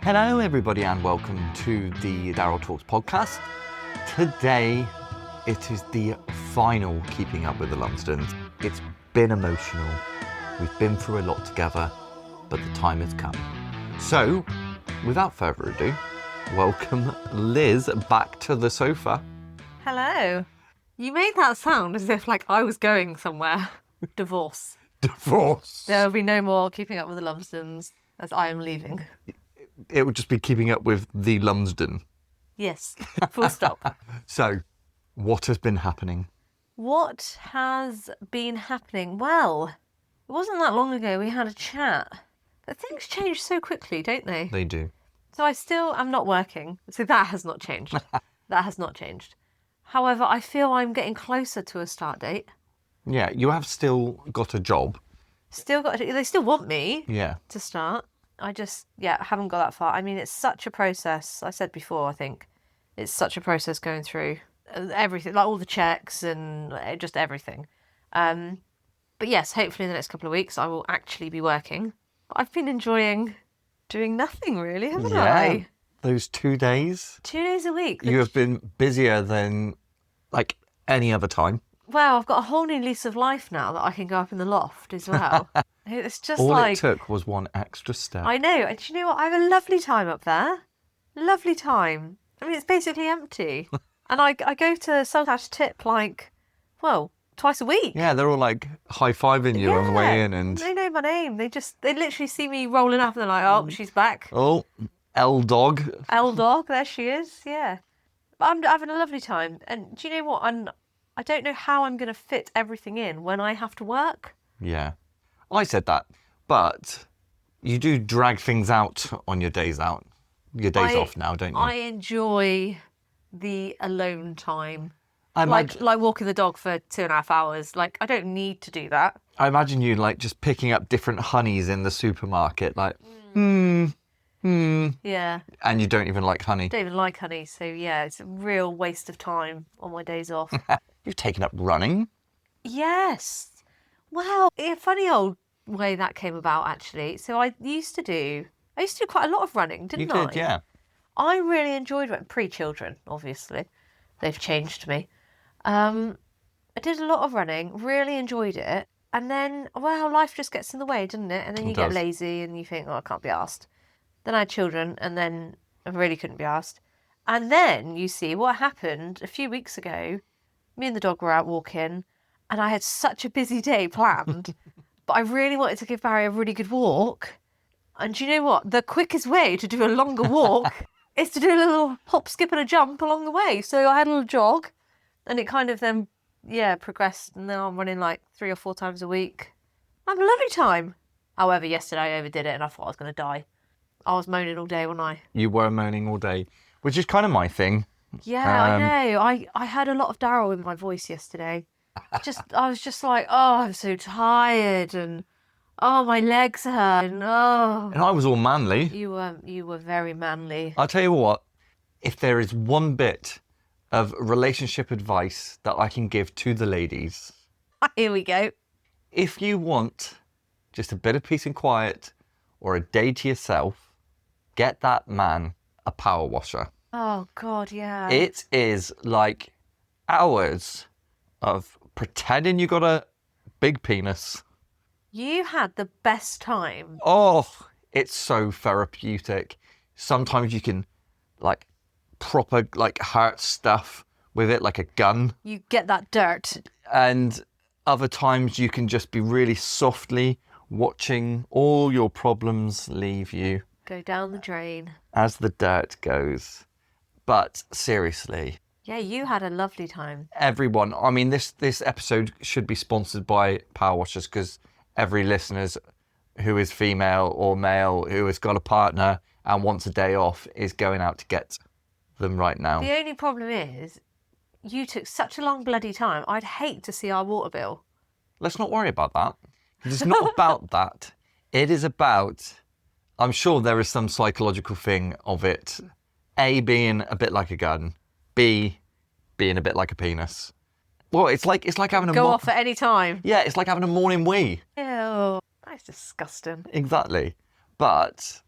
Hello everybody and welcome to the Daryl Talks Podcast. Today it is the final Keeping Up with the Lumsdons. It's been emotional, we've been through a lot together, but the time has come. So, without further ado, welcome Liz back to the sofa. Hello. You made that sound as if like I was going somewhere. Divorce. There will be no more Keeping Up with the Lumsdons as I am leaving. It would just be Keeping Up with the Lumsden. Yes, full stop. So, what has been happening? What has been happening? Well, it wasn't that long ago we had a chat. But things change so quickly, don't they? They do. So I'm not working. So that has not changed. That has not changed. However, I feel I'm getting closer to a start date. Yeah, you have still got a job. They still want me to start. I just, haven't got that far. I mean, it's such a process. I said before, I think. It's such a process going through everything, like all the checks and just everything. But yes, hopefully in the next couple of weeks I will actually be working. I've been enjoying doing nothing really, haven't I? Those 2 days. 2 days a week. You have been busier than like any other time. Well, I've got a whole new lease of life now that I can go up in the loft as well. It's just all it took was one extra step. I know. And do you know what? I have a lovely time up there. Lovely time. I mean, it's basically empty. And I go to Saltash Tip twice a week. Yeah, they're all like high-fiving you on the way in. And they know my name. They literally see me rolling up and they're like, oh, she's back. Oh, L-Dog. L-Dog, there she is, yeah. But I'm having a lovely time. And do you know what? I don't know how I'm going to fit everything in when I have to work. Yeah. I said that, but you do drag things out on your days out. Your days off now, don't you? I enjoy the alone time. Like walking the dog for 2.5 hours. Like, I don't need to do that. I imagine you like just picking up different honeys in the supermarket, like, Yeah. And you don't even like honey. Don't even like honey, so yeah, it's a real waste of time on my days off. You've taken up running. Yes. Well, a funny old way that came about, actually. So I used to do quite a lot of running, didn't I? You did, yeah. I really enjoyed running, pre-children, obviously. They've changed me. I did a lot of running, really enjoyed it. And then, life just gets in the way, doesn't it? And then you get lazy and you think, I can't be arsed. Then I had children and then I really couldn't be arsed. And then, you see, what happened a few weeks ago, me and the dog were out walking and I had such a busy day planned, but I really wanted to give Barry a really good walk. And do you know what? The quickest way to do a longer walk is to do a little hop, skip and a jump along the way. So I had a little jog and it kind of then, progressed. And now I'm running like 3 or 4 times a week. I have a lovely time. However, yesterday I overdid it and I thought I was going to die. I was moaning all day, wasn't I? You were moaning all day, which is kind of my thing. Yeah, I know. I had a lot of Daryl in my voice yesterday. I was just like, I'm so tired and my legs hurt and And I was all manly. You were very manly. I'll tell you what, if there is one bit of relationship advice that I can give to the ladies. Here we go. If you want just a bit of peace and quiet or a day to yourself, get that man a power washer. Oh, God, yeah. It is like hours of pretending you got a big penis. You had the best time. Oh, it's so therapeutic. Sometimes you can like proper like hurt stuff with it, like a gun. You get that dirt. And other times you can just be really softly watching all your problems leave you. Go down the drain. As the dirt goes. But seriously. Yeah, you had a lovely time. Everyone, I mean, this episode should be sponsored by Power Washers because every listener who is female or male who has got a partner and wants a day off is going out to get them right now. The only problem is you took such a long bloody time. I'd hate to see our water bill. Let's not worry about that. It's not about that. It is about, I'm sure there is some psychological thing of it. A, being a bit like a gun. B, being a bit like a penis. Well, it's like having a... Go off at any time. Yeah, it's like having a morning wee. Ew, that's disgusting. Exactly. But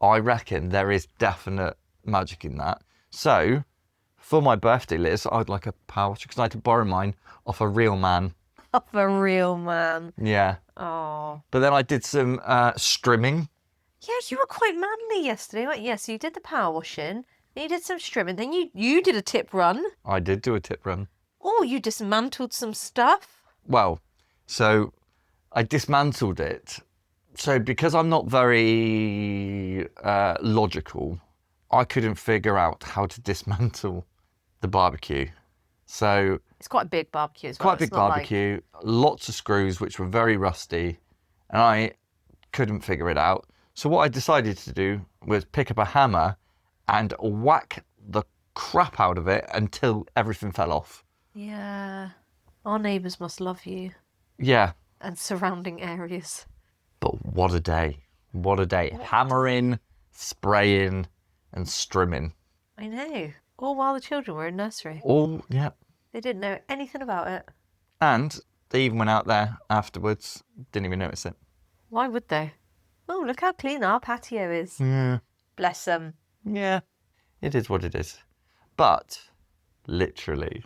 I reckon there is definite magic in that. So, for my birthday, Liz, I'd like a power washer because I had to borrow mine off a real man. Off a real man. Yeah. Oh. But then I did some strimming. Yeah, you were quite manly yesterday, weren't you? Yeah, so you did the power washing, then you did some strimming, then you did a tip run. I did do a tip run. Oh, you dismantled some stuff. Well, so I dismantled it. So because I'm not very logical, I couldn't figure out how to dismantle the barbecue. So it's quite a big barbecue as well. Quite a big barbecue, lots of screws which were very rusty, and I couldn't figure it out. So what I decided to do was pick up a hammer and whack the crap out of it until everything fell off. Yeah. Our neighbours must love you. Yeah. And surrounding areas. But what a day. What a day. Hammering, spraying and strimming. I know. All while the children were in nursery. All, yeah. They didn't know anything about it. And they even went out there afterwards. Didn't even notice it. Why would they? Oh, look how clean our patio is. Yeah. Bless them. Yeah. It is what it is. But, literally,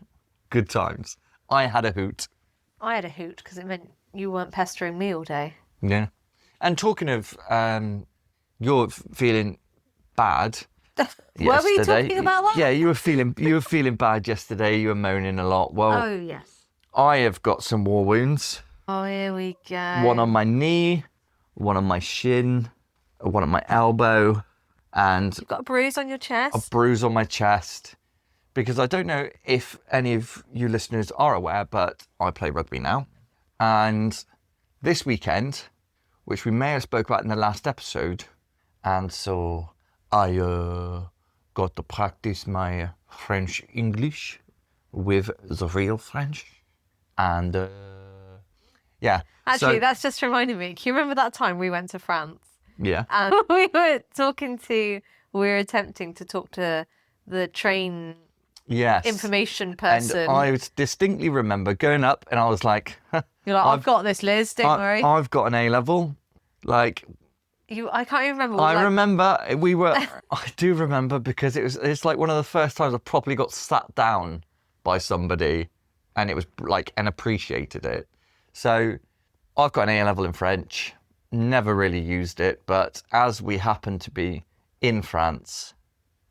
good times. I had a hoot. I had a hoot because it meant you weren't pestering me all day. Yeah. And talking of you're feeling bad. Were we talking about that? Yeah, you were feeling bad yesterday. You were moaning a lot. Well, oh yes. I have got some war wounds. Oh, here we go. One on my knee, one on my shin, one on my elbow, and you've got a bruise on your chest. A bruise on my chest. Because I don't know if any of you listeners are aware, but I play rugby now. And this weekend, which we may have spoke about in the last episode, and so I got to practice my French English with the real French. And yeah. Actually, so, that's just reminded me. Can you remember that time we went to France? Yeah. And we were attempting to talk to the train information person. And I distinctly remember going up and I was like, you're like, I've got this, Liz, don't worry. I've got an A-level. Like, I can't even remember. I remember I do remember because it's like one of the first times I properly got sat down by somebody and it was like, and appreciated it. So I've got an A-level in French, never really used it, but as we happened to be in France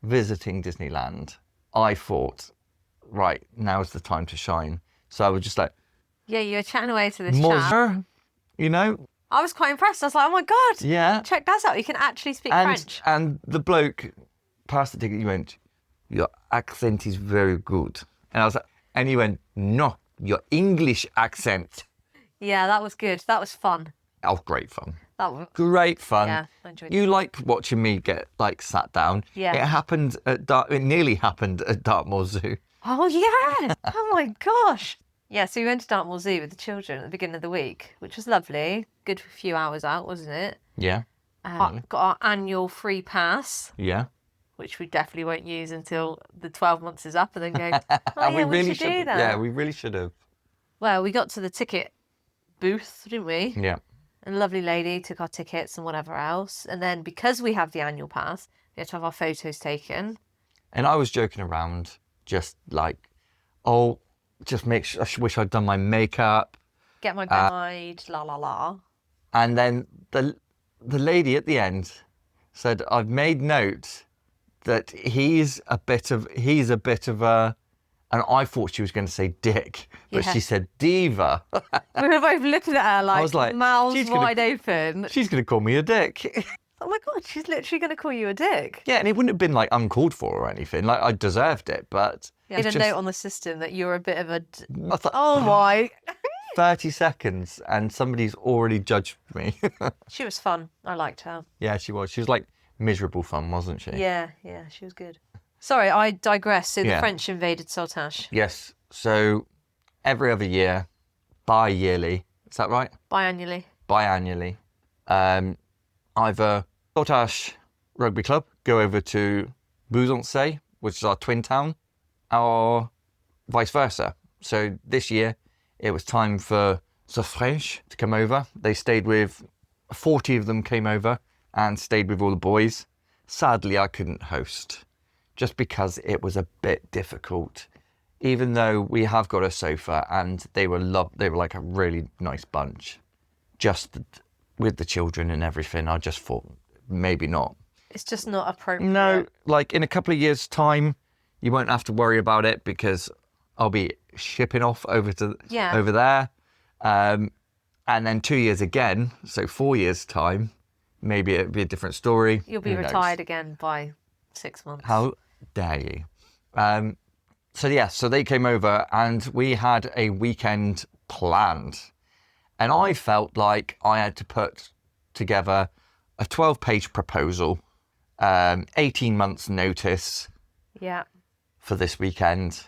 visiting Disneyland, I thought, right, now's the time to shine. So I was just like... Yeah, you were chatting away to this chap. You know? I was quite impressed. I was like, oh my God. Yeah. Check that out. You can actually speak French. And the bloke passed the ticket. He went, your accent is very good. And I was like, and he went, no, your English accent. Yeah, that was good. That was fun. Oh, great fun. That was great fun. Yeah, I enjoyed it. You like watching me get like sat down. Yeah. It nearly happened at Dartmoor Zoo. Oh yeah. Oh my gosh. Yeah, so we went to Dartmoor Zoo with the children at the beginning of the week, which was lovely. Good for a few hours out, wasn't it? Yeah. Got our annual free pass. Yeah. Which we definitely won't use until the 12 months is up and then go, oh yeah, we should do that. Yeah, we really should have. Well, we got to the ticket booth, didn't we? Yeah. And a lovely lady took our tickets and whatever else. And then because we have the annual pass, we had to have our photos taken. And I was joking around, just like, I wish I'd done my makeup. Get my guide, la la la. And then the lady at the end said, I've made note that he's a bit of a, and I thought she was going to say dick, but she said diva. We were both looking at her like, I was like mouths wide open. She's going to call me a dick. Oh my God, she's literally going to call you a dick. Yeah, and it wouldn't have been like uncalled for or anything. Like I deserved it, but... Yeah, I made a note on the system that you're a bit of a... I thought, oh my... 30 seconds and somebody's already judged me. She was fun. I liked her. Yeah, she was. She was like miserable fun, wasn't she? Yeah, she was good. Sorry, I digress. So the French invaded Saltash. Yes. So every other year, bi-yearly, is that right? Biannually. Biannually. Either Saltash Rugby Club go over to Besançon, which is our twin town, or vice versa. So this year, it was time for the French to come over. They stayed with, 40 of them came over and stayed with all the boys. sadly I couldn't host just because it was a bit difficult. Even though we have got a sofa and they were like a really nice bunch, just with the children and everything, I just thought maybe not. It's just not appropriate. No, like in a couple of years' time, you won't have to worry about it because I'll be shipping off over there. And then 2 years again, so 4 years' time, maybe it'd be a different story. You'll be retired again by 6 months. How dare you? So they came over and we had a weekend planned. And I felt like I had to put together a 12-page proposal, 18 months notice for this weekend,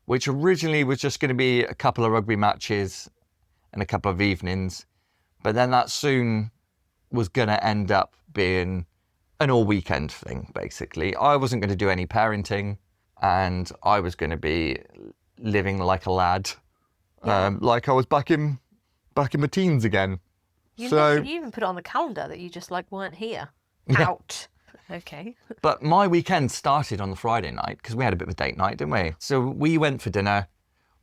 which originally was just going to be a couple of rugby matches and a couple of evenings. But then that soon was going to end up being an all-weekend thing, basically. I wasn't going to do any parenting. And I was going to be living like a lad, like I was back in my teens again. You even put it on the calendar that you just weren't here. Yeah. Out. Okay. But my weekend started on the Friday night because we had a bit of a date night, didn't we? So we went for dinner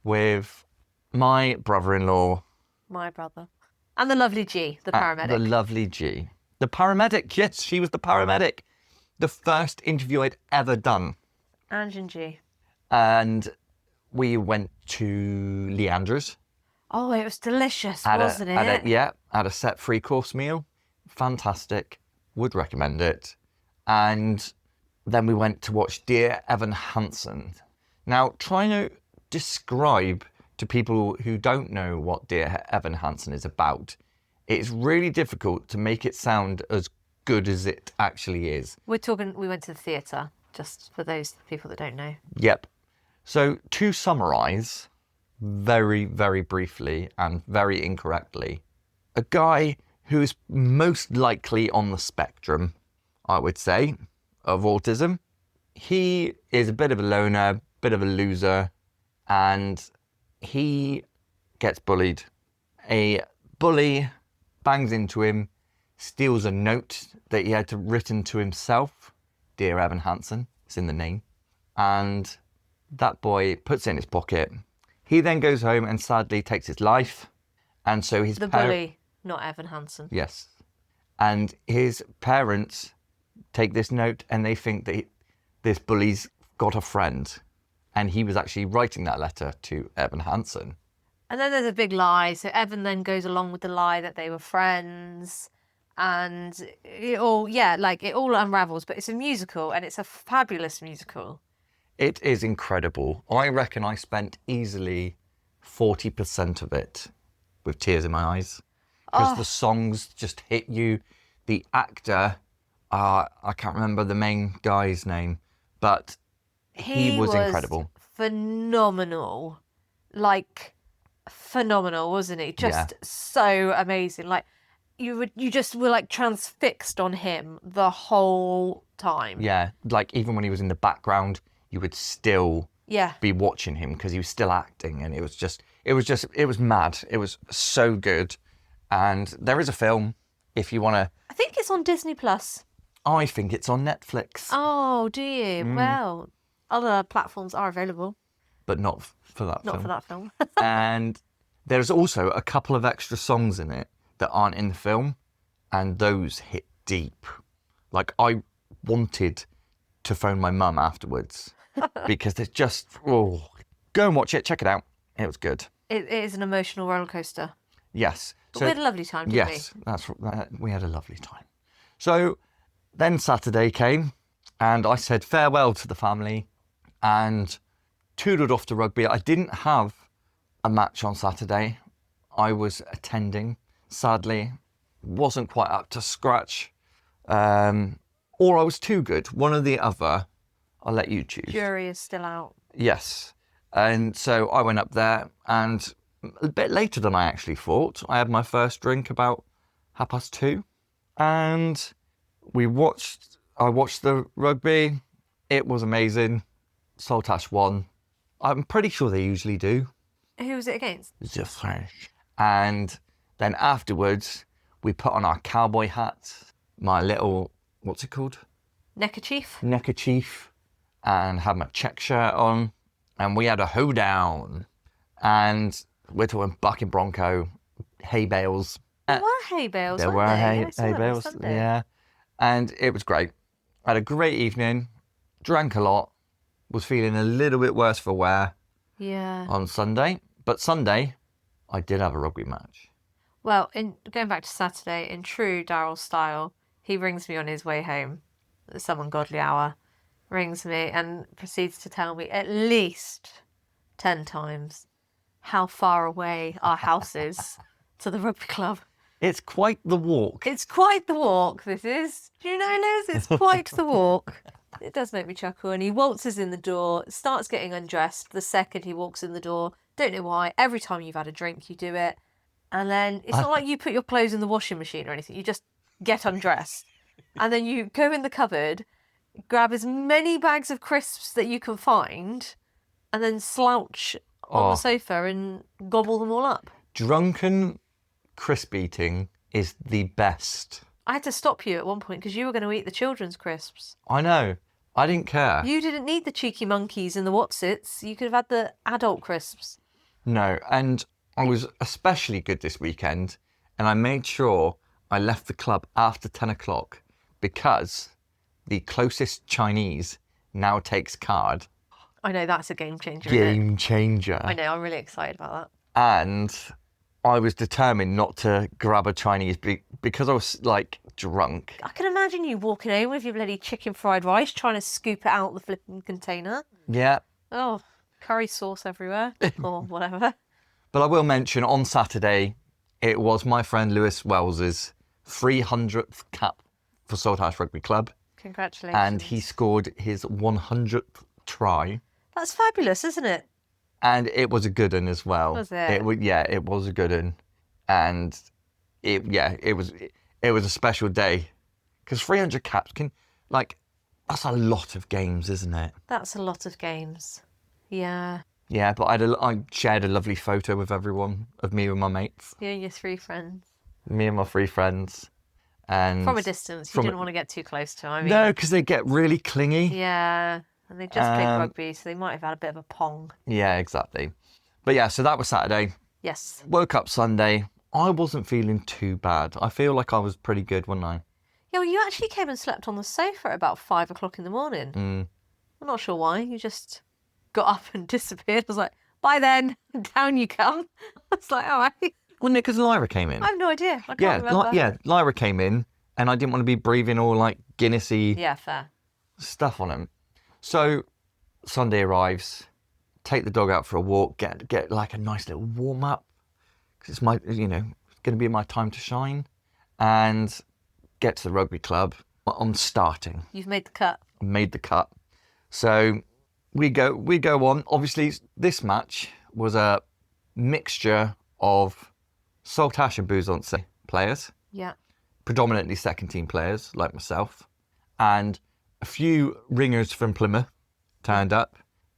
with my brother-in-law. My brother. And the lovely G, the paramedic. The lovely G. The paramedic, yes, she was the paramedic. The first interview I'd ever done. Ange and G. And we went to Leandra's. Oh, it was delicious, wasn't it? Had a set 3-course meal. Fantastic. Would recommend it. And then we went to watch Dear Evan Hansen. Now, trying to describe to people who don't know what Dear Evan Hansen is about, it's really difficult to make it sound as good as it actually is. We went to the theatre. Just for those people that don't know. Yep. So to summarise, very, very briefly and very incorrectly, a guy who is most likely on the spectrum, I would say, of autism. He is a bit of a loner, bit of a loser, and he gets bullied. A bully bangs into him, steals a note that he had written to himself. Dear Evan Hansen, it's in the name. And that boy puts it in his pocket. He then goes home and sadly takes his life. And so his bully, not Evan Hansen. Yes. And his parents take this note and they think that this bully's got a friend. And he was actually writing that letter to Evan Hansen. And then there's a big lie. So Evan then goes along with the lie that they were friends. And it all unravels, but it's a musical and it's a fabulous musical. It is incredible. I reckon I spent easily 40% of it with tears in my eyes because the songs just hit you. The actor, I can't remember the main guy's name, but he was incredible. Phenomenal. Phenomenal, wasn't he? Just so amazing. You just were transfixed on him the whole time. Yeah, even when he was in the background, you would still be watching him because he was still acting, and it was mad. It was so good. And there is a film if you want to. I think it's on Disney Plus. I think it's on Netflix. Oh, do you? Well, other platforms are available, but not for that film. Not for that film. And there's also a couple of extra songs in it that aren't in the film, and those hit deep. I wanted to phone my mum afterwards because it's just, go and watch it, check it out. It was good. It is an emotional roller coaster. Yes. But we had a lovely time, didn't we? Yes, we had a lovely time. So then Saturday came and I said farewell to the family and toodled off to rugby. I didn't have a match on Saturday. I was attending. Sadly, wasn't quite up to scratch, or I was too good. One or the other. I'll let you choose. Jury is still out. Yes. And so I went up there, and a bit later than I actually thought. I had my first drink about 2:30, and I watched the rugby. It was amazing. Saltash won. I'm pretty sure they usually do. Who was it against? The French. And then afterwards, we put on our cowboy hats, my little, what's it called? neckerchief, and had my check shirt on, and we had a hoedown. And we're talking bucking bronco, hay bales. There were hay bales, There weren't were they? hay I saw them on bales, Sunday. yeah. And it was great. I had a great evening, drank a lot, was feeling a little bit worse for wear Yeah. on Sunday. But Sunday, I did have a rugby match. Well, going back to Saturday, in true Daryl style, he rings me on his way home at some ungodly hour, rings me and proceeds to tell me at least 10 times how far away our house is to the rugby club. It's quite the walk. It's quite the walk, this is. Do you know, Liz? It's quite the walk. It does make me chuckle. And he waltzes in the door, starts getting undressed the second he walks in the door. Don't know why. Every time you've had a drink, you do it. And then it's not like you put your clothes in the washing machine or anything. You just get undressed. And then you go in the cupboard, grab as many bags of crisps that you can find, and then slouch on the sofa and gobble them all up. Drunken crisp eating is the best. I had to stop you at one point because you were going to eat the children's crisps. I know. I didn't care. You didn't need the cheeky monkeys and the Wotsits. You could have had the adult crisps. No, and I was especially good this weekend, and I made sure I left the club after 10 o'clock because the closest Chinese now takes card. I know, that's a game changer, isn't it? Game changer. I know, I'm really excited about that. And I was determined not to grab a Chinese because I was, like, drunk. I can imagine you walking home with your bloody chicken fried rice, trying to scoop it out the flipping container. Yeah. Oh, curry sauce everywhere, or whatever. But I will mention, on Saturday, it was my friend Lewis Wells's 300th cap for Saltash Rugby Club. Congratulations. And he scored his 100th try. That's fabulous, isn't it? And it was a good one as well. Was it? It was a good one. And it was a special day. Because 300 caps that's a lot of games, isn't it? That's a lot of games. Yeah. Yeah, but I shared a lovely photo with everyone of me and my mates. You and your 3 friends. Me and my 3 friends. And from a distance. You didn't want to get too close to them. I mean, no, because they get really clingy. Yeah. And they just played rugby, so they might have had a bit of a pong. Yeah, exactly. But yeah, so that was Saturday. Yes. Woke up Sunday. I wasn't feeling too bad. I feel like I was pretty good, wasn't I? Yeah, well, you actually came and slept on the sofa at about 5 o'clock in the morning. I'm not sure why. You just got up and disappeared. I was like, bye then. Down you come. I was like, all right. Wasn't it because Lyra came in? I have no idea. I can't remember. Lyra came in, and I didn't want to be breathing all like Guinnessy fair stuff on him. So Sunday arrives, take the dog out for a walk, get like a nice little warm up because it's going to be my time to shine, and get to the rugby club. I'm starting. You've made the cut. Made the cut. So we go on. Obviously, this match was a mixture of Saltash and Bouzonce players. Yeah. Predominantly second team players like myself, and a few ringers from Plymouth turned up.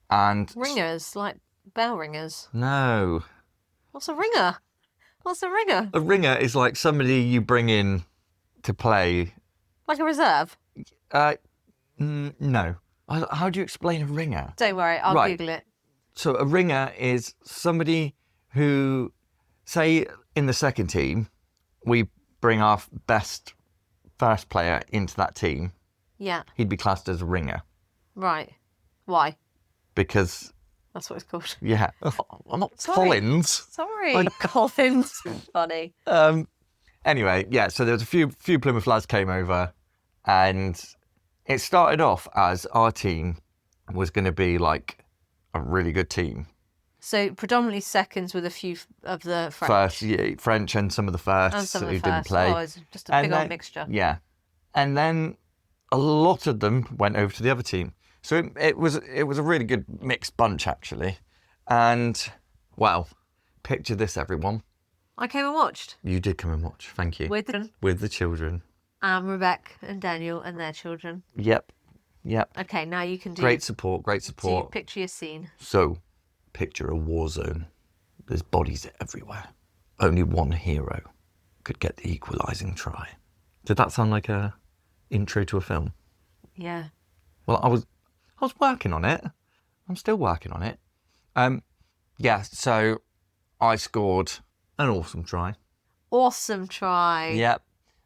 And ringers, like bell ringers? No. What's a ringer? What's a ringer? A ringer is like somebody you bring in to play. Like a reserve? No. How do you explain a ringer? Don't worry, I'll Google it. So a ringer is somebody who, say in the second team, we bring our best first player into that team. Yeah. He'd be classed as a ringer. Right. Why? Because... that's what it's called. Yeah. I'm not Collins. Sorry. Collins. Funny. Anyway, yeah, so there was a few Plymouth lads came over, and it started off as our team was going to be like a really good team. So predominantly seconds with a few of the French. First, yeah, French and some of the firsts who didn't play. Oh, it's just a big old mixture. Yeah. And then a lot of them went over to the other team. So it was a really good mixed bunch, actually. And, well, picture this, everyone. I came and watched. You did come and watch, thank you. With the children. Rebecca and Daniel and their children. Yep. Okay, now you can do... Great support. Do picture your scene. So, picture a war zone. There's bodies everywhere. Only one hero could get the equalising try. Did that sound like a intro to a film? Yeah. Well, I was working on it. I'm still working on it. Yeah, so I scored an awesome try. Awesome try. Yep.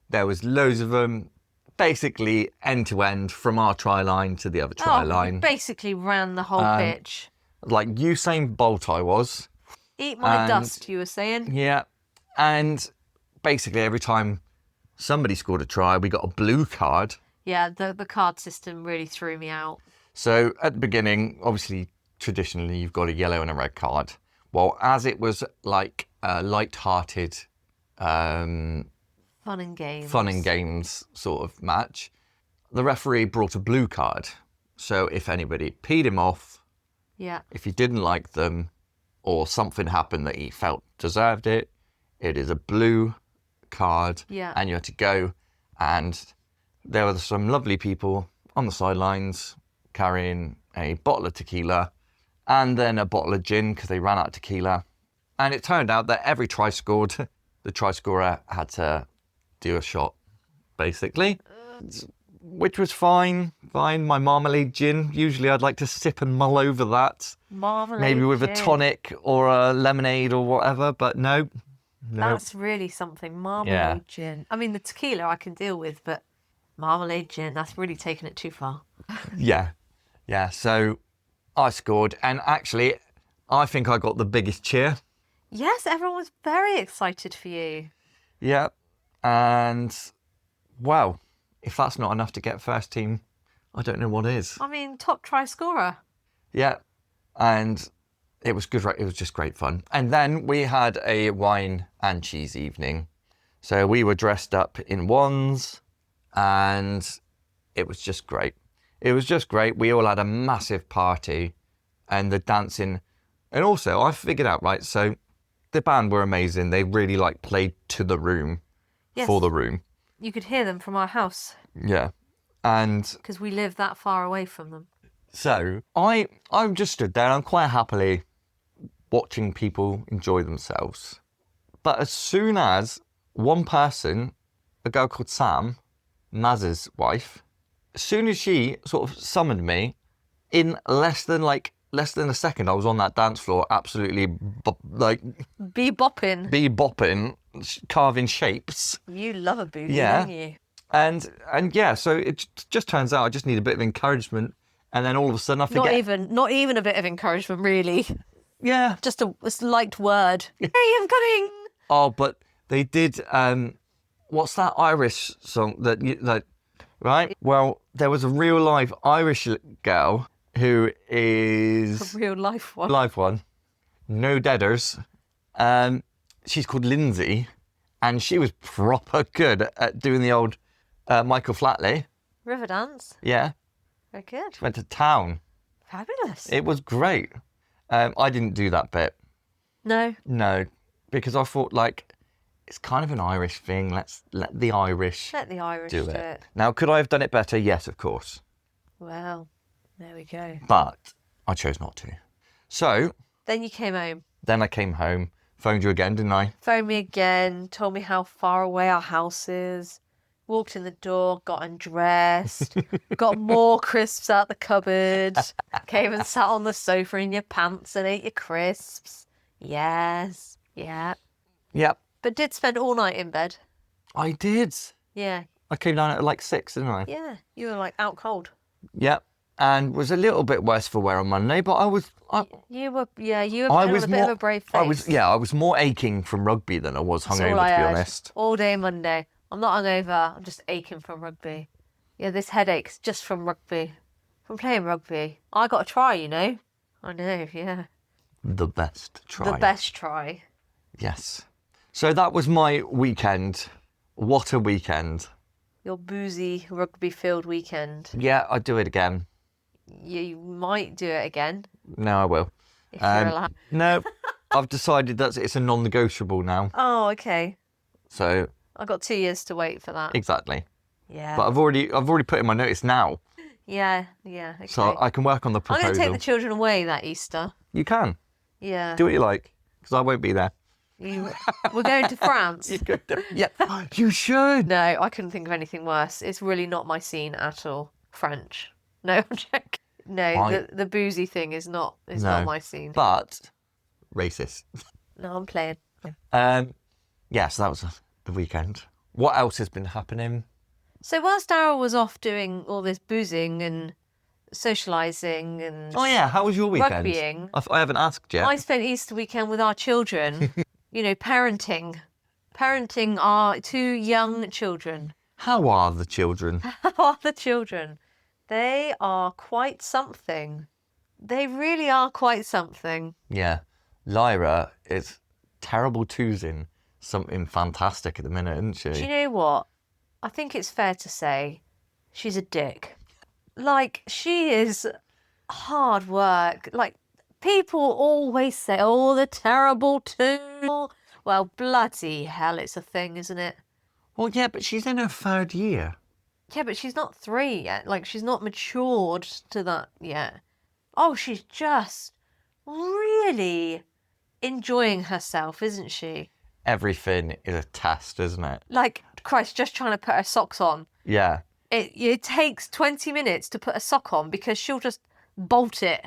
There was loads of them, basically end to end from our try line to the other try line. You basically ran the whole pitch. Like Usain Bolt I was. Eat my dust, you were saying. Yeah. And basically every time somebody scored a try, we got a blue card. Yeah, the card system really threw me out. So at the beginning, obviously, traditionally, you've got a yellow and a red card. Well, as it was like a light-hearted Fun and games sort of match, the referee brought a blue card. So if anybody peed him off, if he didn't like them, or something happened that he felt deserved it, it is a blue card, and you had to go. And there were some lovely people on the sidelines carrying a bottle of tequila and then a bottle of gin because they ran out of tequila. And it turned out that every try scored, the try scorer had to do a shot, basically, which was fine. My marmalade gin, usually I'd like to sip and mull over that. Marmalade maybe with gin. a tonic or a lemonade or whatever, but no. That's really something, marmalade gin. I mean, the tequila I can deal with, but marmalade gin, that's really taking it too far. Yeah, so I scored, and actually, I think I got the biggest cheer. Yes, everyone was very excited for you. Yeah, and, well, if that's not enough to get first team, I don't know what is. I mean, top try scorer. Yeah, and it was good. It was just great fun. And then we had a wine and cheese evening. So we were dressed up in wands, and it was just great. It was just great. We all had a massive party, and the dancing. And also, I figured out, right, so the band were amazing. They really, played to the room, for the room. You could hear them from our house. Yeah. And because we live that far away from them. So I'm just stood there and I'm quite happily watching people enjoy themselves. But as soon as one person, a girl called Sam, Maz's wife, as soon as she sort of summoned me, in less than a second, I was on that dance floor, absolutely Bebopping, carving shapes. You love a booty, don't you? And yeah, so it just turns out I just need a bit of encouragement, and then all of a sudden I forget. Not even a bit of encouragement, really. Yeah, just a light word. Hey, I'm coming. Oh, but they did. What's that Irish song right? Well, there was a real life Irish girl who is a real life one. Live one, no deaders. She's called Lindsay, and she was proper good at doing the old Michael Flatley. River dance. Yeah. Very good. Went to town. Fabulous. It was great. I didn't do that bit. No. No, because I thought it's kind of an Irish thing. Let the Irish do it. Now, could I have done it better? Yes, of course. Well, there we go. But I chose not to. So. Then you came home. Then I came home. Phoned you again, didn't I? Phoned me again. Told me how far away our house is. Walked in the door, got undressed, got more crisps out the cupboard, came and sat on the sofa in your pants and ate your crisps. Yes. Yeah. Yep. But did spend all night in bed. I did. Yeah. I came down at 6, didn't I? Yeah. You were out cold. Yep. And was a little bit worse for wear on Monday, but you were putting on a bit of a brave face. I was more aching from rugby than I was hungover, to be honest. All day Monday. I'm not hungover, I'm just aching from rugby. Yeah, this headache's just from rugby. From playing rugby. I got a try, you know. I know, yeah. The best try. The best try. Yes. So that was my weekend. What a weekend. Your boozy, rugby-filled weekend. Yeah, I'd do it again. You might do it again. No, I will. If you're allowed. No, I've decided that it's a non-negotiable now. Oh, okay. So I've got 2 years to wait for that. Exactly. Yeah. But I've already put in my notice now. Yeah, okay. So I can work on the proposal. I'm going to take the children away that Easter. You can. Yeah. Do what you like, because I won't be there. We're going to France. Yeah, you should. No, I couldn't think of anything worse. It's really not my scene at all. French. No, I'm joking. No, the boozy thing is not my scene. But racist. No, I'm playing. Yeah, so that was the weekend. What else has been happening? So whilst Daryl was off doing all this boozing and socialising and Oh yeah, how was your weekend? rugbying, I haven't asked yet. I spent Easter weekend with our children, parenting our 2 young children. How are the children? How are the children? They are quite something. They really are quite something. Yeah. Lyra is terrible choosing something fantastic at the minute, isn't she? Do you know what? I think it's fair to say she's a dick. Like, she is hard work. Like, people always say, oh, the terrible two. Well, bloody hell, it's a thing, isn't it? Well, yeah, but she's in her 3rd year. Yeah, but she's not 3 yet. Like, she's not matured to that yet. Oh, she's just really enjoying herself, isn't she? Everything is a test, isn't it? Like, Christ, just trying to put her socks on. Yeah. It takes 20 minutes to put a sock on because she'll just bolt it.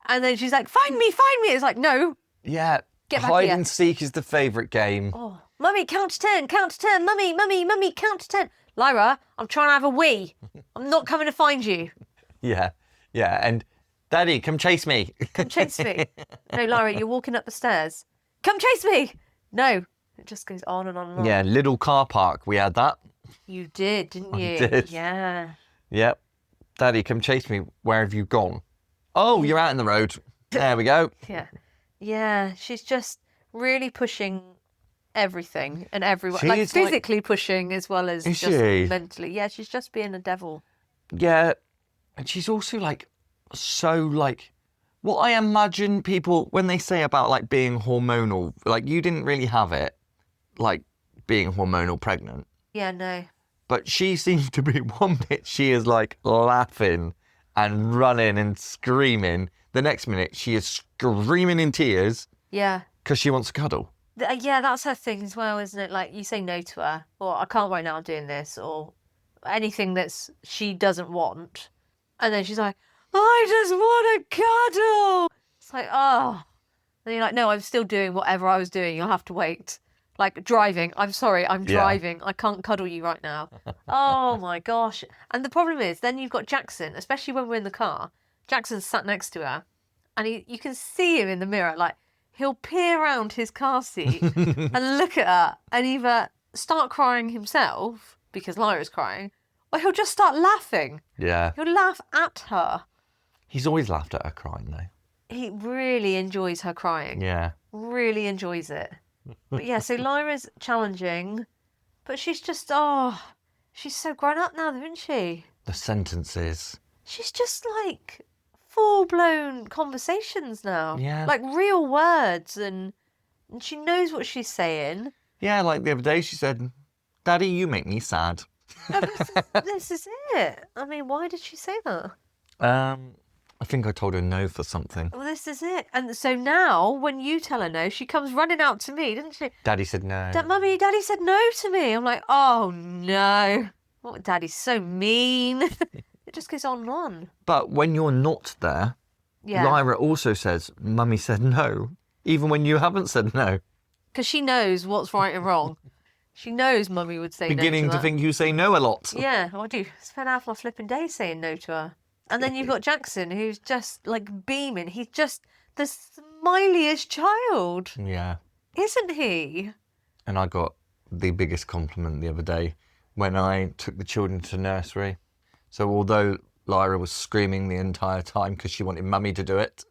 And then she's like, find me. It's like, no. Yeah. Get back Hide here. and seek is the favourite game. Oh, Mummy, count to 10. Mummy, count to 10. Lyra, I'm trying to have a wee. I'm not coming to find you. Yeah. Yeah. And Daddy, come chase me. Come chase me. No, Lyra, you're walking up the stairs. Come chase me. No. It just goes on and on and on. Yeah, little car park. We had that. You did, didn't you? I did. Yeah. Yep. Daddy, come chase me. Where have you gone? Oh, you're out in the road. There we go. Yeah. Yeah. She's just really pushing everything and everyone. Like physically pushing as well as just mentally. Yeah, she's just being a devil. Yeah. And she's also what I imagine people, when they say about being hormonal, you didn't really have it, being hormonal pregnant. Yeah, no. But she seems to be one minute she is laughing and running and screaming. The next minute she is screaming in tears. Yeah. Because she wants to cuddle. Yeah, that's her thing as well, isn't it? Like, you say no to her, or I can't right now, I'm doing this, or anything she doesn't want. And then she's like, I just want to cuddle. It's like, oh. And you're like, no, I'm still doing whatever I was doing. You'll have to wait. Like driving. I'm sorry, I'm driving. Yeah. I can't cuddle you right now. Oh my gosh. And the problem is, then you've got Jackson, especially when we're in the car. Jackson's sat next to her, and you can see him in the mirror. Like, he'll peer around his car seat and look at her and either start crying himself, because Lyra's crying, or he'll just start laughing. Yeah. He'll laugh at her. He's always laughed at her crying, though. He really enjoys her crying. Yeah. Really enjoys it. But yeah, so Lyra's challenging, but she's just, she's so grown up now, isn't she? The sentences. She's just full-blown conversations now. Yeah. Like real words, and she knows what she's saying. Yeah, like the other day she said, Daddy, you make me sad. This is it. I mean, why did she say that? I think I told her no for something. Well, this is it. And so now, when you tell her no, she comes running out to me, doesn't she? Daddy said no. Mummy, Daddy said no to me. I'm like, oh no. Oh, Daddy's so mean. It just goes on and on. But when you're not there, Lyra also says, Mummy said no, even when you haven't said no. Because she knows what's right and wrong. She knows Mummy would say Beginning no to to think you say no a lot. Yeah, I do. Spend half my flipping day saying no to her. And then you've got Jackson, who's just beaming. He's just the smiliest child. Yeah. Isn't he? And I got the biggest compliment the other day when I took the children to nursery. So although Lyra was screaming the entire time because she wanted Mummy to do it,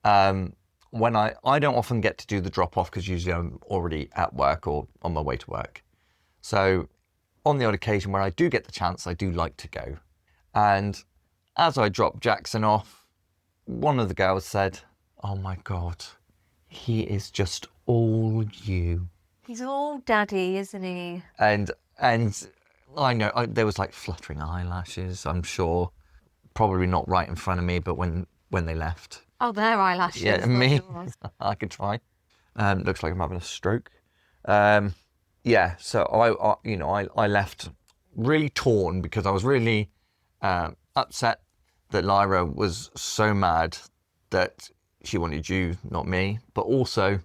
when I don't often get to do the drop-off because usually I'm already at work or on my way to work. So on the odd occasion where I do get the chance, I do like to go. And as I dropped Jackson off, one of the girls said, oh my God, he is just all you. He's all daddy, isn't he? And I know there was fluttering eyelashes, I'm sure. Probably not right in front of me, but when they left. Oh, their eyelashes. Yeah, me. I could try. Looks like I'm having a stroke. So I left really torn because I was really upset that Lyra was so mad that she wanted you, not me. But also,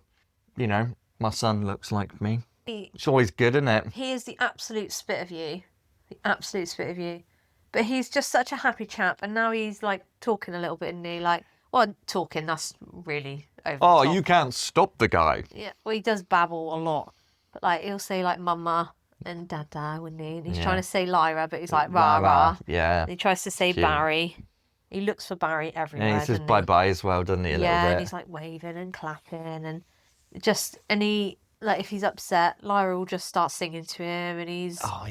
you know, my son looks like me. It's always good, isn't it? He is the absolute spit of you. The absolute spit of you. But he's just such a happy chap. And now he's like talking a little bit, isn't he? Like, well, talking, that's really over the top. You can't stop the guy. Yeah, well, he does babble a lot. But like, he'll say like mama and dada, wouldn't he? And he's trying to say Lyra, but he's like rah rah. Yeah. And he tries to say Barry. He looks for Barry everywhere. Yeah, he says bye-bye as well, doesn't he, a little bit? And he's like waving and clapping and he, like, if he's upset, Lyra will just start singing to him and he's all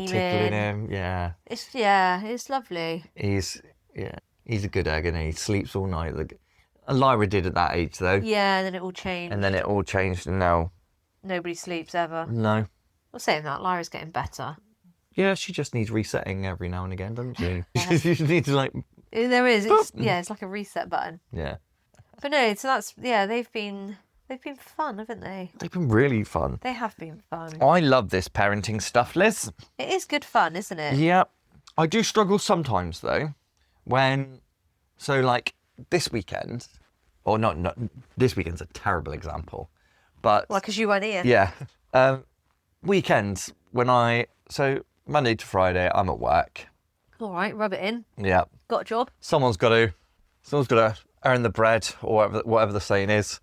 tickling him, yeah. It's lovely. He's a good egg, and he sleeps all night. And Lyra did at that age, though. Yeah, and then it all changed. And now... Nobody sleeps ever. No. Well, saying that, Lyra's getting better. Yeah, she just needs resetting every now and again, doesn't she? She just needs to, like... There is. It's like a reset button. Yeah. But no, so that's... Yeah, they've been fun, haven't they? They've been really fun. They have been fun. I love this parenting stuff, Liz. It is good fun, isn't it? Yeah. I do struggle sometimes, though, so, like, this weekend... Or not, this weekend's a terrible example, but... Well, because you weren't here. Yeah. Weekends, so Monday to Friday, I'm at work. All right, rub it in. Yeah. Got a job. Someone's got to earn the bread, or whatever the saying is.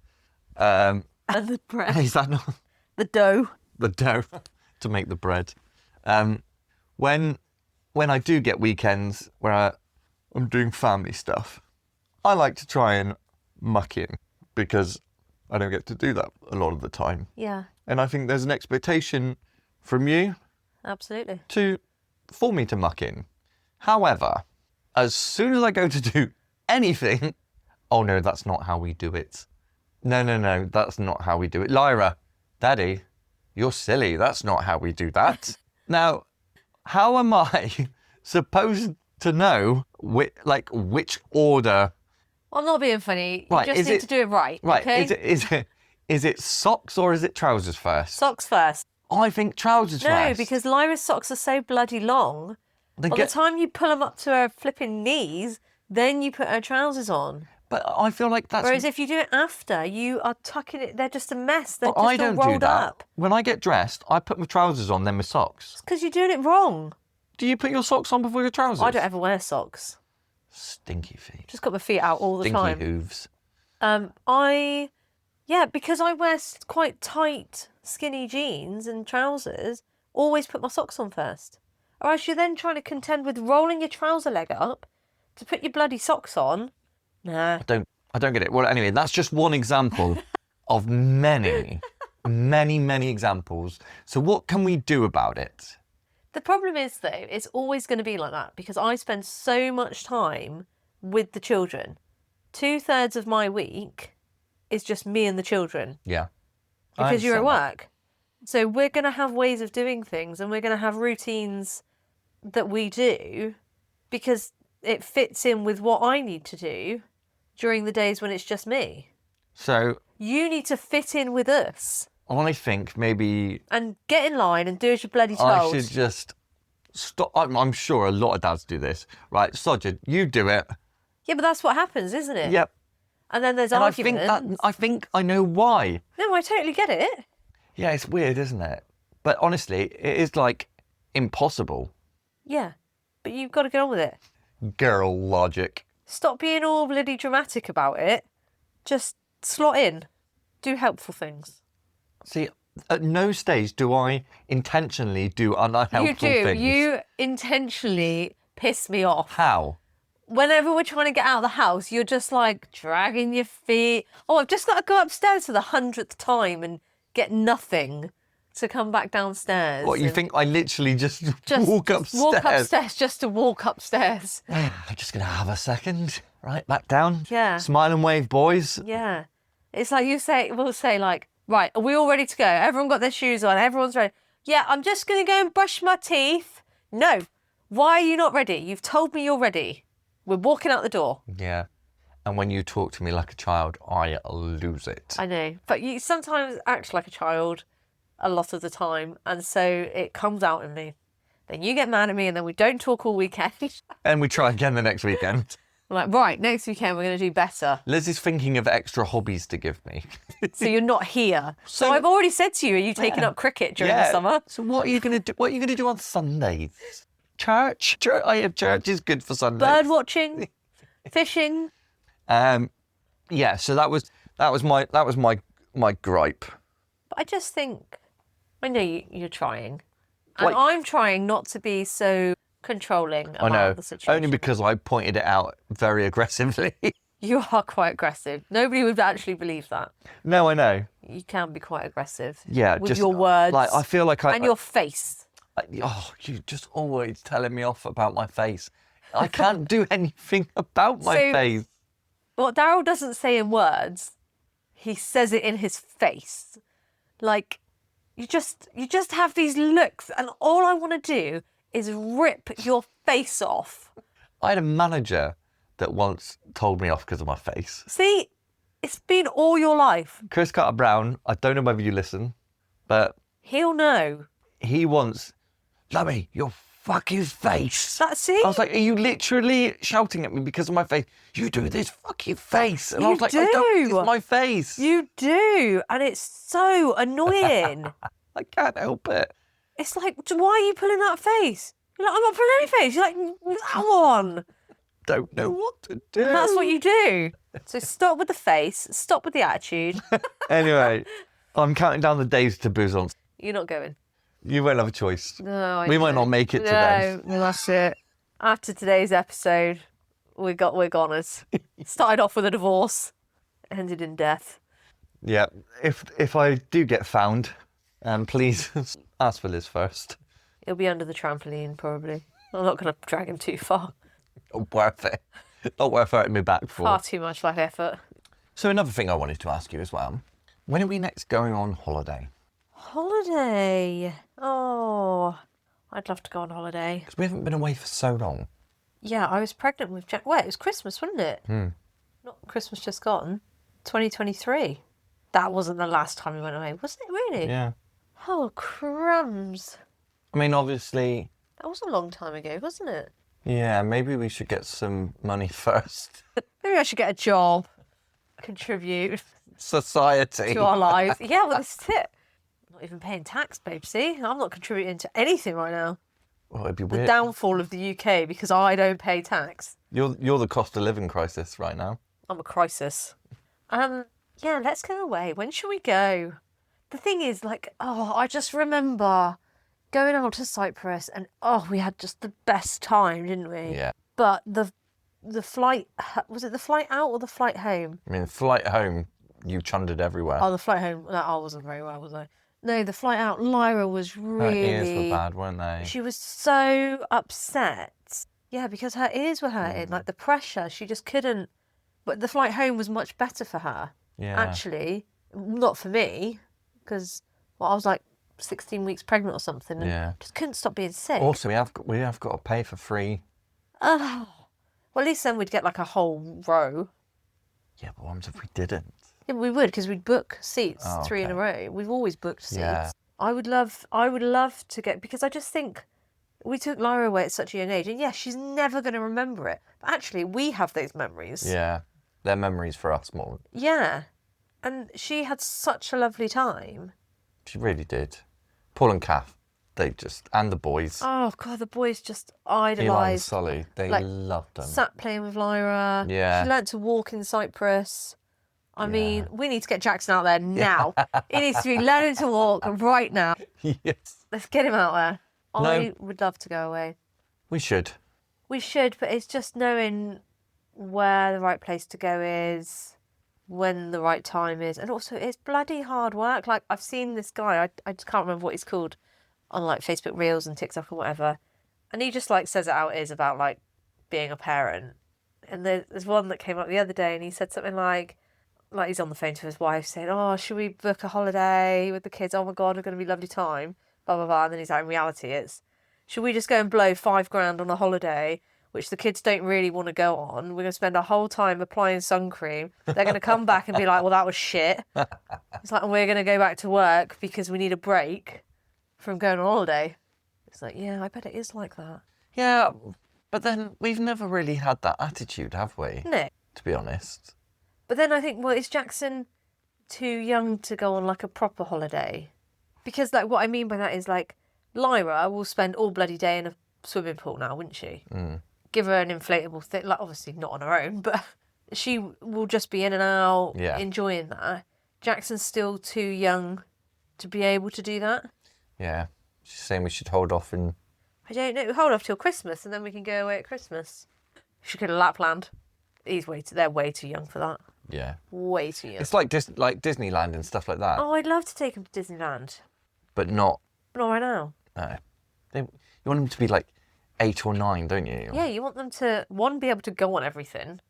And the bread. Is that not... The dough. The dough to make the bread. When I do get weekends where I'm doing family stuff, I like to try and muck in, because I don't get to do that a lot of the time. Yeah. And I think there's an expectation from you Absolutely. for me to muck in. However, as soon as I go to do anything, oh no, that's not how we do it. No, that's not how we do it. Lyra, Daddy, you're silly. That's not how we do that. Now, how am I supposed to know which order? I'm not being funny. Right, you just need to do it right. Right. Okay? Is it socks or is it trousers first? Socks first. I think trousers first. No, because Lyra's socks are so bloody long. By the time you pull them up to her flipping knees, then you put her trousers on. But I feel like that's... Whereas if you do it after, you are tucking it... They're just a mess. They're But just I don't all rolled do that. up. When I get dressed, I put my trousers on, then my socks. It's because you're doing it wrong. Do you put your socks on before your trousers? I don't ever wear socks. Stinky feet. Just got my feet out all the time. Stinky hooves. Because I wear quite tight, skinny jeans and trousers, always put my socks on first. Or else you're then trying to contend with rolling your trouser leg up to put your bloody socks on. Nah. I don't get it. Well, anyway, that's just one example of many, many examples. So what can we do about it? The problem is, though, it's always going to be like that because I spend so much time with the children. 2/3 of my week is just me and the children. Yeah. Because you're at work. So we're going to have ways of doing things and we're going to have routines that we do because it fits in with what I need to do during the days when it's just me. So... You need to fit in with us. I think maybe... And get in line and do as you're bloody told. I should just stop. I'm sure a lot of dads do this. Right, Sodja, you do it. Yeah, but that's what happens, isn't it? Yep. And then there's and arguments. I think I know why. No, I totally get it. Yeah, it's weird, isn't it? But honestly, it is like impossible. Yeah, but you've got to get on with it. Girl logic. Stop being all bloody dramatic about it. Just slot in. Do helpful things. See, at no stage do I intentionally do unhelpful things. You intentionally piss me off. How? Whenever we're trying to get out of the house, you're just like dragging your feet. Oh, I've just got to go upstairs for the 100th time and get nothing to come back downstairs. What, you think I literally just walk upstairs? Walk upstairs just to walk upstairs. I'm just going to have a second. Right, back down. Yeah. Smile and wave, boys. Yeah. It's like we'll say like, right, are we all ready to go? Everyone got their shoes on. Everyone's ready. Yeah, I'm just going to go and brush my teeth. No. Why are you not ready? You've told me you're ready. We're walking out the door. Yeah. And when you talk to me like a child, I lose it. I know. But you sometimes act like a child a lot of the time. And so it comes out in me. then you get mad at me, and then we don't talk all weekend. And we try again the next weekend. I'm like, right, next weekend we're going to do better. Liz is thinking of extra hobbies to give me. So you're not here. So I've already said to you, are you taking up cricket during the summer? So what are you going to do? What are you going to do on Sundays? Church. Church is good for Sundays. Bird watching, fishing. Yeah. So that was my gripe. But I just think, I know you're trying, and Like- I'm trying not to be so controlling about the situation. Only because I pointed it out very aggressively. You are quite aggressive. Nobody would actually believe that. No, I know. You can be quite aggressive. Yeah, with just your words. Like I feel like and your face. you just always telling me off about my face. I can't do anything about my face. What Daryl doesn't say in words, he says it in his face. Like, you just have these looks, and all I want to do is rip your face off. I had a manager that once told me off because of my face. See, it's been all your life. Chris Carter-Brown, I don't know whether you listen, but He'll know. he once, Lummy, your fucking face. That's it. I was like, are you literally shouting at me because of my face? You do this fucking face. And I You was like, do. I don't, it's my face. You do, and it's so annoying. I can't help it. It's like, why are you pulling that face? You're like, I'm not pulling any face. You're like, that one. Don't know what to do. And that's what you do. So stop with the face. Stop with the attitude. Anyway, I'm counting down the days to Bouzons. You're not going. You won't have a choice. No, We might not make it to then. No, that's it. After today's episode, we're goners. Started off with a divorce, ended in death. Yeah, if I do get found, please ask for Liz first. He'll be under the trampoline, probably. I'm not going to drag him too far. Not worth it. Not worth hurting me back for. Far too much like effort. So another thing I wanted to ask you as well. When are we next going on holiday? Holiday. Oh, I'd love to go on holiday. Because we haven't been away for so long. Yeah, I was pregnant with Jack. Wait, it was Christmas, wasn't it? Not Christmas just gone. 2023. That wasn't the last time we went away, was it really? Yeah. Oh, crumbs. I mean, obviously, That was a long time ago, wasn't it? yeah, maybe we should get some money first. Maybe I should get a job, contribute Society. to our lives. Yeah, well, this is it. I'm not even paying tax, babe, see? I'm not contributing to anything right now. Well, it'd be The weird. downfall of the UK because I don't pay tax. You're the cost of living crisis right now. I'm a crisis. Yeah, let's go away. When should we go? The thing is, like, I just remember going out to Cyprus and, we had just the best time, didn't we? Yeah. But the flight, was it the flight out or the flight home? I mean, flight home, you chundered everywhere. Oh, the flight home, no, I wasn't very well, was I? No, the flight out, Lyra was really... Her ears were bad, weren't they? She was so upset. Yeah, because her ears were hurting, like the pressure, she just couldn't... But the flight home was much better for her. Yeah. Actually, not for me, because I was like 16 weeks pregnant or something, and Yeah. just couldn't stop being sick. Also, we have got to pay for free. Oh. Well, at least then we'd get like a whole row. Yeah, but what if we didn't? Yeah, we would, because we'd book seats Oh, 3 in a row. We've always booked seats. Yeah. I would love to get, because I just think we took Lyra away at such a young age, and yeah, she's never going to remember it. But actually, we have those memories. Yeah, they're memories for us more. Yeah. And she had such a lovely time. She really did. Paul and Kath, and the boys. Oh, God, the boys just Eli and idolised. Sully, they like, loved them. Sat playing with Lyra. Yeah. She learnt to walk in Cyprus. I mean, we need to get Jackson out there now. He needs to be learning to walk right now. Yes. Let's get him out there. No. I would love to go away. We should. We should, but it's just knowing where the right place to go is, when the right time is. And also, it's bloody hard work. Like, I've seen this guy, I just can't remember what he's called, on like Facebook Reels and TikTok or whatever. And he just like says it how it is about like being a parent. And there's one that came up the other day and he said something like he's on the phone to his wife saying, oh, should we book a holiday with the kids? Oh my God, it's going to be a lovely time. Blah, blah, blah. And then he's like, in reality, it's, should we just go and blow $5,000 on a holiday, which the kids don't really want to go on? We're going to spend our whole time applying sun cream. They're going to come back and be like, well, that was shit. It's like, and we're going to go back to work because we need a break from going on holiday. It's like, yeah, I bet it is like that. Yeah, but then we've never really had that attitude, have we? No. To be honest. But then I think, well, is Jackson too young to go on like a proper holiday? Because like what I mean by that is like Lyra will spend all bloody day in a swimming pool now, wouldn't she? Give her an inflatable thing, like obviously not on her own, but she will just be in and out, enjoying that. Jackson's still too young to be able to do that. Yeah, she's saying we should hold off and... I don't know. Hold off till Christmas, and then we can go away at Christmas. She could have Lapland. They're way too young for that. Yeah. Way too young. It's like Disneyland and stuff like that. Oh, I'd love to take them to Disneyland. But not... Not right now. No. You want them to be like 8 or 9, don't you? Yeah, you want them to, one, be able to go on everything,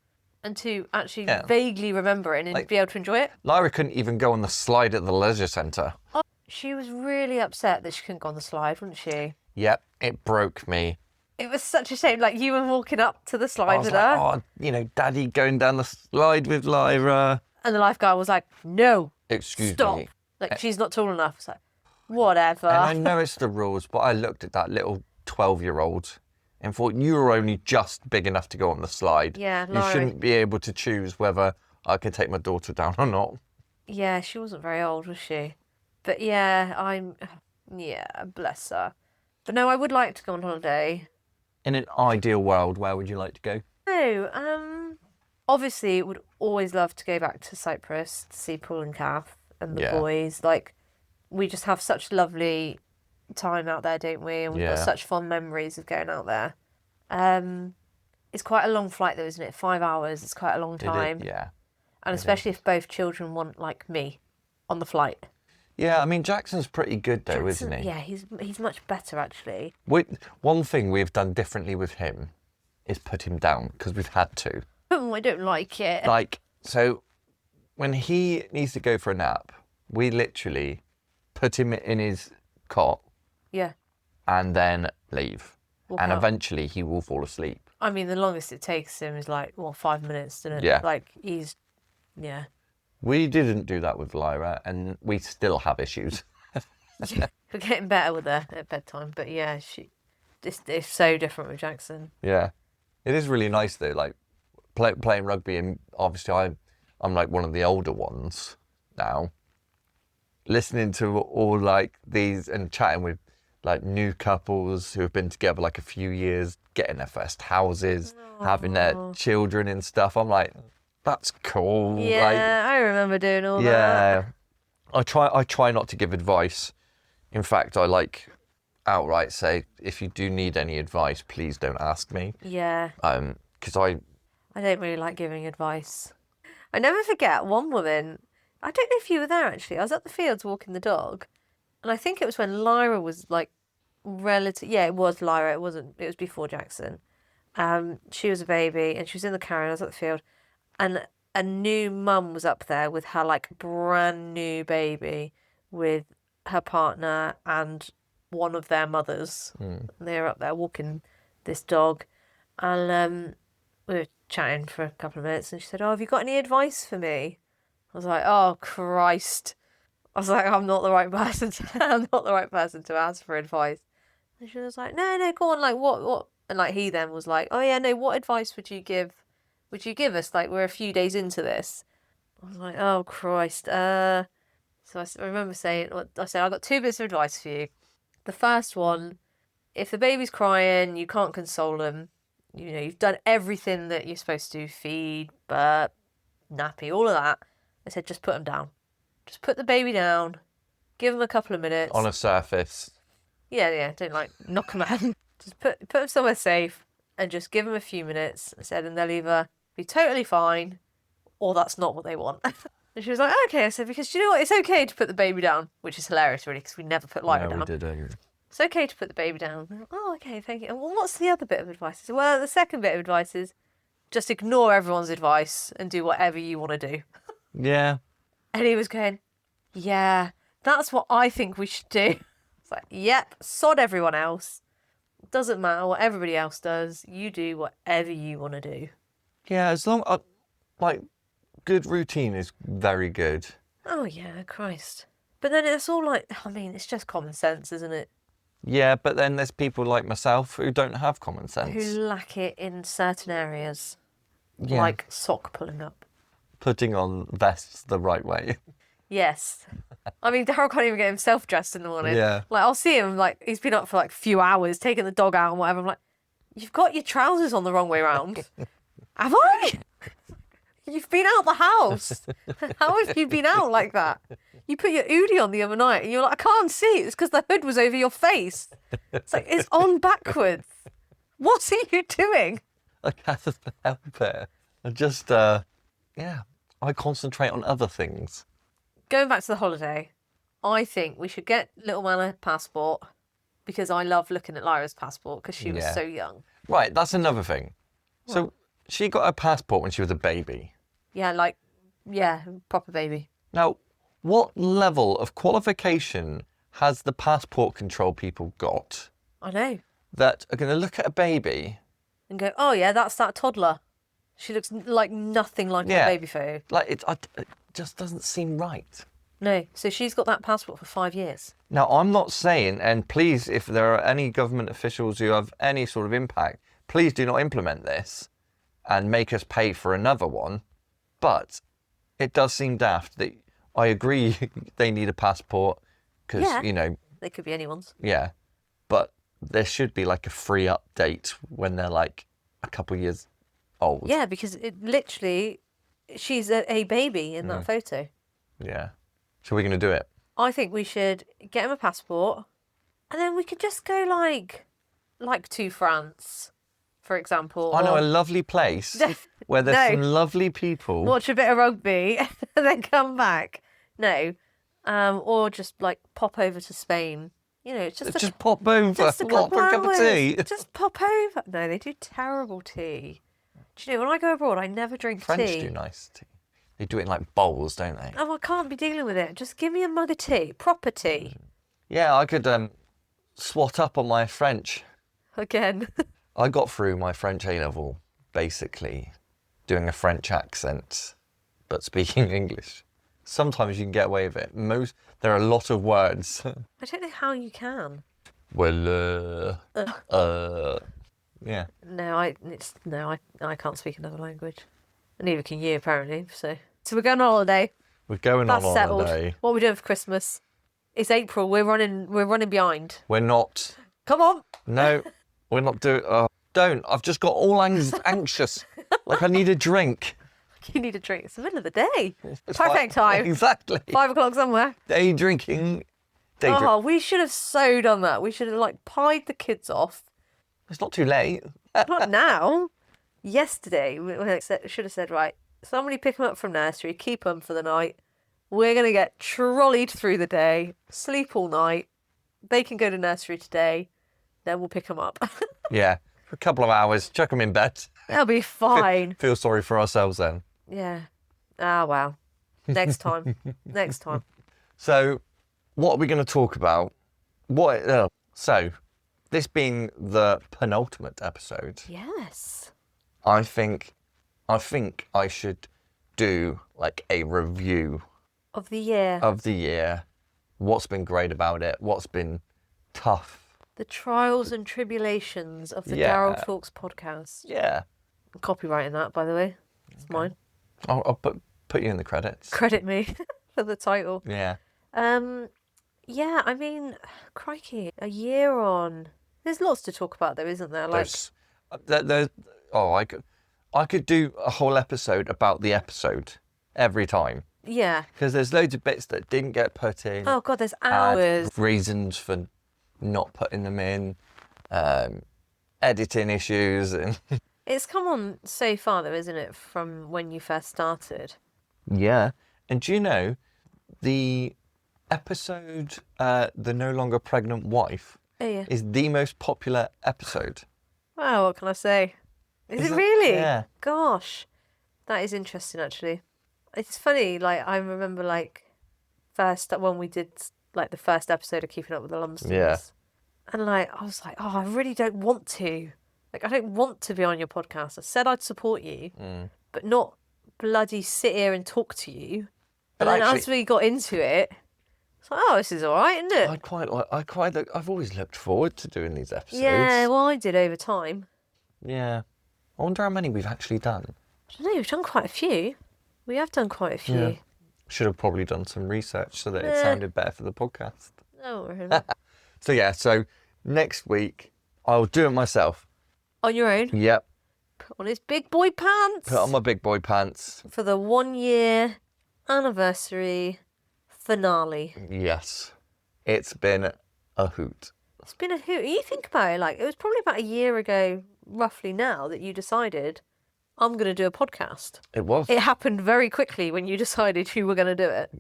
and two, actually vaguely remember it and be able to enjoy it. Lyra couldn't even go on the slide at the leisure centre. Oh, she was really upset that she couldn't go on the slide, wasn't she? Yep, it broke me. It was such a shame. Like, you were walking up to the slide with her. Oh, Daddy going down the slide with Lyra. And the lifeguard was like, no. Excuse me. Like, she's not tall enough. It's like, whatever. And I know it's the rules, but I looked at that little 12-year-old and thought, you were only just big enough to go on the slide. Yeah, You shouldn't be able to choose whether I could take my daughter down or not. Yeah, she wasn't very old, was she? But yeah, bless her. But no, I would like to go on holiday. In an ideal world, where would you like to go? No, obviously would always love to go back to Cyprus to see Paul and Kath and the boys. Like, we just have such lovely time out there, don't we? And we've got such fond memories of going out there. It's quite a long flight though, isn't it? 5 hours. It's quite a long time. Yeah. And especially if both children want, like me, on the flight. Yeah, I mean, Jackson's pretty good though, isn't he? Yeah, he's much better actually. One thing we've done differently with him is put him down, because we've had to. Oh, I don't like it. Like, so when he needs to go for a nap, we literally put him in his cot. Yeah. And then leave. Walk and out. Eventually he will fall asleep. I mean, the longest it takes him is like, 5 minutes, isn't it? Yeah. Like, We didn't do that with Lyra, and we still have issues. We're getting better with her at bedtime, but yeah, it's so different with Jackson. Yeah. It is really nice though, like playing rugby, and obviously I'm like one of the older ones now. Listening to all like these and chatting with like new couples who have been together like a few years, getting their first houses, having their children and stuff. I'm like, that's cool. Yeah, like, I remember doing all that. Yeah. I try not to give advice. In fact, I like outright say, if you do need any advice, please don't ask me. Yeah. Because I don't really like giving advice. I never forget one woman. I don't know if you were there actually. I was at the fields walking the dog, and I think it was when Lyra was like relative. Yeah, it was Lyra. It wasn't. It was before Jackson. She was a baby, and she was in the carriage. I was at the field, and a new mum was up there with her like brand new baby, with her partner and one of their mothers. And they were up there walking this dog, and we were chatting for a couple of minutes, and she said, "Oh, have you got any advice for me?" I was like, "Oh Christ!" I was like, "I'm not the right person. I'm not the right person to ask for advice." And she was like, "No, go on. Like, what?" And like he then was like, "Oh yeah, no. What advice would you give? Would you give us? Like, we're a few days into this." I was like, "Oh Christ." So I remember saying, I said, "I've got 2 bits of advice for you. The first one, if the baby's crying, you can't console them. You know, you've done everything that you're supposed to, feed, burp, nappy, all of that." I said, "Just put them down. Just put the baby down. Give them a couple of minutes." on a surface. Yeah. Don't like knock them out. Just put them somewhere safe and just give them a few minutes. I said, and they'll either be totally fine or that's not what they want. And she was like, "Okay." I said, "Because you know what? It's okay to put the baby down," which is hilarious, really, because we never put Lyra down. We did. It's okay to put the baby down. Like, "Oh, okay, thank you." And well, what's the other bit of advice? I said, "Well, the second bit of advice is just ignore everyone's advice and do whatever you want to do." Yeah. And he was going, "Yeah, that's what I think we should do." It's like, "Yep, sod everyone else. Doesn't matter what everybody else does. You do whatever you want to do." Yeah, as long like good routine is very good. Oh yeah, Christ. But then it's all like, I mean, it's just common sense, isn't it? Yeah, but then there's people like myself who don't have common Who sense. lack it in certain areas, Yeah. like sock pulling up. Putting on vests the right way. Yes. I mean, Daryl can't even get himself dressed in the morning. Yeah. Like, I'll see him, like, he's been up for, like, a few hours, taking the dog out and whatever. I'm like, you've got your trousers on the wrong way round. Have I? You've been out the house. How have you been out like that? You put your Udi on the other night and you're like, I can't see. It's because the hood was over your face. It's like, it's on backwards. What are you doing? I can't help it. I just, I concentrate on other things. Going back to the holiday, I think we should get little man a passport because I love looking at Lyra's passport because she was so young. Right, that's another thing. What? So she got her passport when she was a baby. Yeah, proper baby. Now, what level of qualification has the passport control people got I know. that are going to look at a baby? And go, oh yeah, that's that toddler. She looks like nothing like her baby photo. Like, it just doesn't seem right. No, so she's got that passport for 5 years. Now, I'm not saying, and please, if there are any government officials who have any sort of impact, please do not implement this and make us pay for another one. But it does seem daft that I agree they need a passport because, They could be anyone's. Yeah. But there should be like a free update when they're like a couple of years old. Yeah, because it literally, she's a baby in that photo. Yeah. So we're going to do it. I think we should get him a passport and then we could just go like to France, for example. I know a lovely place where there's some lovely people. Watch a bit of rugby and then come back. No. Or just like pop over to Spain. It's just pop over. Just a What, couple for a cup of hours. tea? Just pop over. No, they do terrible tea. Do you know, when I go abroad, I never drink French tea. do nice tea. They do it in like bowls, don't they? Oh, I can't be dealing with it. Just give me a mug of tea. Proper tea. Yeah, I could swat up on my French. Again. I got through my French A-level basically doing a French accent, but speaking English. Sometimes you can get away with it. There are a lot of words. I don't know how you can. Well, yeah. No, I can't speak another language. Neither can you, apparently. So we're going on holiday. We're going That's on settled. holiday. What are we doing for Christmas? It's April. We're running behind. We're not. Come on. No, we're not doing. Don't. I've just got all anxious. Like I need a drink. You need a drink. It's the middle of the day. It's Perfect time. Exactly. 5 o'clock somewhere. Day drinking. Oh, we should have so done that. We should have pied the kids off. It's not too late. Not now. Yesterday, we should have said, right, somebody pick them up from nursery, keep them for the night. We're going to get trolleyed through the day, sleep all night. They can go to nursery today. Then we'll pick them up. Yeah, for a couple of hours, chuck them in bed. They'll be fine. Feel sorry for ourselves then. Yeah. Ah, well. Next time. Next time. So, what are we going to talk about? So, this being the penultimate episode, Yes. I think I should do like a review Of the year. of the year. What's been great about it? What's been tough? The trials and tribulations of the Yeah. Daryl Talks Podcast. Yeah. I'm copywriting that, by the way. It's mine. I'll put you in the credits. Credit me for the title. Yeah. Yeah, I mean, crikey, a year on. There's lots to talk about, though, isn't there? I could do a whole episode about the episode every time Yeah. because there's loads of bits that didn't get put in. Oh God, there's hours. Reasons for not putting them in, editing issues, and It's come on so far, though, isn't it, from when you first started? yeah. And do you know the episode, "The No Longer Pregnant Wife," Oh yeah. is the most popular episode. Wow, what can I say? Is it Isn't- really? yeah. Gosh, that is interesting, actually. It's funny, I remember, first when we did, the first episode of Keeping Up with the Lumsdons. Yeah. And, I was like, oh, I really don't want to. I don't want to be on your podcast. I said I'd support you, but not bloody sit here and talk to you. But And then actually- as we got into it, It's like, oh, this is all right, isn't it? I've always looked forward to doing these episodes. Yeah, well, I did over time. Yeah. I wonder how many we've actually done. I don't know, we've done quite a few. We have done quite a few. Yeah. Should have probably done some research so that it sounded better for the podcast. Oh, really? So next week, I'll do it myself. On your own? Yep. Put on his big boy pants. Put on my big boy pants. For the 1 year anniversary finale. Yes. It's been a hoot. It's been a hoot. You think about it, like, it was probably about a year ago, roughly now, that you decided, I'm going to do a podcast. It was. It happened very quickly when you decided you were going to do it.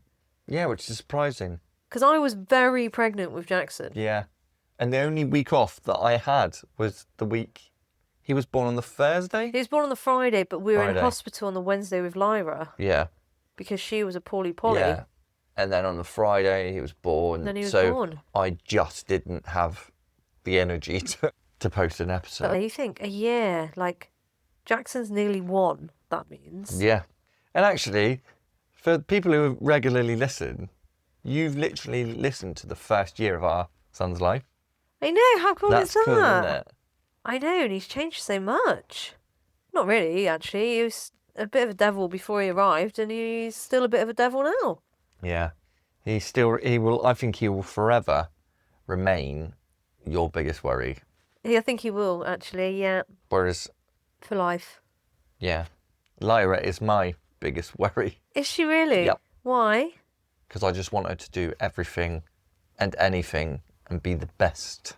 Yeah, which is surprising. Because I was very pregnant with Jackson. Yeah. And the only week off that I had was the week he was born on the Thursday. He was born on the Friday, but we were in Friday. hospital on the Wednesday with Lyra. Yeah. Because she was a poorly Polly. Yeah. And then on the Friday he was born. Then he was so born. I just didn't have the energy to post an episode. But you think, a year, like, Jackson's nearly 1, that means. Yeah. And actually, for people who regularly listen, you've literally listened to the first year of our son's life. I know, how cool That's is that? cool, isn't it? I know, and he's changed so much. Not really, actually. He was a bit of a devil before he arrived, and he's still a bit of a devil now. Yeah. I think he will forever remain your biggest worry. Yeah, I think he will, actually, yeah. Whereas, For life. yeah, Lyra is my biggest worry. Is she really? Yep. Why? Because I just want her to do everything and anything and be the best.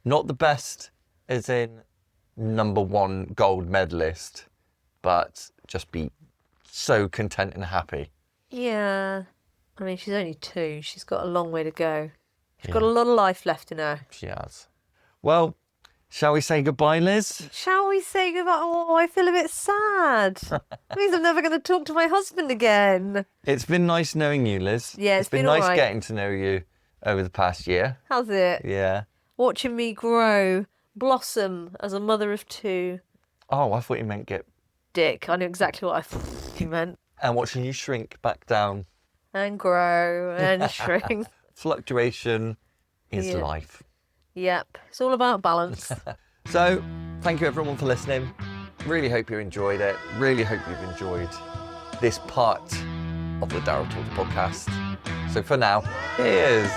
Not the best as in #1 gold medalist, but just be so content and happy. Yeah. I mean, she's only 2. She's got a long way to go. She's got a lot of life left in her. She has. Well, shall we say goodbye, Liz? Shall we say goodbye? Oh, I feel a bit sad. It means I'm never going to talk to my husband again. It's been nice knowing you, Liz. Yeah, it's been all nice right. getting to know you over the past year. How's it? Yeah. Watching me grow, blossom as a mother of 2. Oh, I thought you meant get... Dick. I knew exactly what I thought you meant. And watching you shrink back down. And grow and shrink. Fluctuation is Yeah. life. Yep. It's all about balance. So, thank you everyone for listening. Really hope you enjoyed it. Really hope you've enjoyed this part of the Daryl Talks podcast. So for now, here's